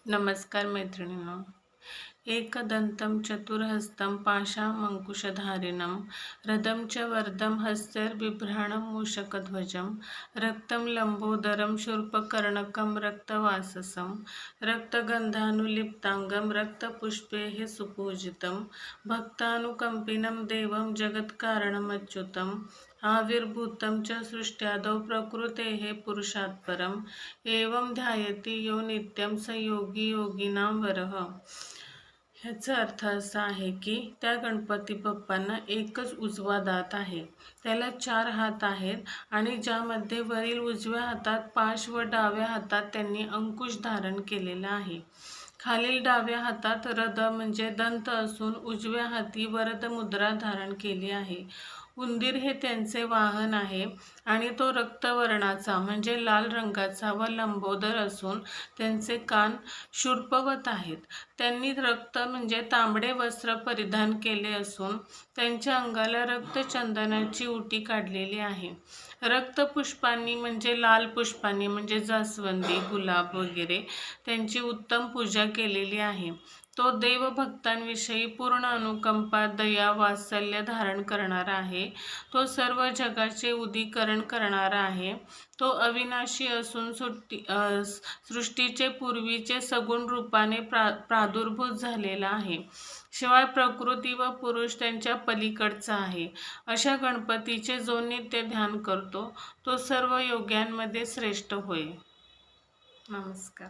नमस्कार मैत्रिणींनो. एकदंतं चतुर्हस्तं पाशामंकुशधारिणं रदं च वरदं हस्तैर्बिभ्राणं मूषकध्वजं रक्तं लंबोदरं शूर्पकर्णकं रक्तवाससं रक्तगन्धानुलिप्ताङ्गं रक्तपुष्पैः सुपूजितं भक्तानुकम्पिनं देवं जगत्कारणमच्युतम् आविर्भूतं च सृष्ट्यादौ प्रकृतेः पुरुषात् परम् एवं ध्यायति यो नित्यं स योगी योगिनां वरः. ह्याचा अर्थ असा आहे की त्या गणपती बाप्पांना एकच उजवा दात आहे. त्याला 4 हात आहेत आणि ज्यामध्ये वरील उजव्या हातात पाश व डाव्या हातात त्यांनी अंकुश धारण केलेला आहे. खालील डाव्या हातात रद म्हणजे दंत असून उजव्या हाती वरद मुद्रा धारण केली आहे. उंदीर हे त्यांचे वाहन आहे आणि तो रक्तवर्णाचा म्हणजे लाल रंगाचा व लंबोदर असून त्यांचे कान शूर्पवत आहेत. त्यांनी रक्त म्हणजे तांबडे वस्त्र परिधान केले असून त्यांच्या अंगाला रक्तचंदनाची उटी काढलेली आहे. रक्तपुष्पांनी म्हणजे लाल पुष्पांनी म्हणजे जास्वंदी, गुलाब वगैरे त्यांची उत्तम पूजा केलेली आहे. तो देवभक्तांविषयी पूर्ण अनुकंपा, दया, वात्सल्य धारण करणारा आहे. तो सर्व जगाचे उदीकरण करणारा आहे. तो अविनाशी असून सृष्टीचे पूर्वीचे सगुण रूपाने प्रादुर्भूत झालेला आहे. शिवाय प्रकृती व पुरुष त्यांच्या पलीकडचा आहे. अशा गणपतीचे जो नित्य ध्यान करतो तो सर्व योग्यांमध्ये श्रेष्ठ होय. नमस्कार.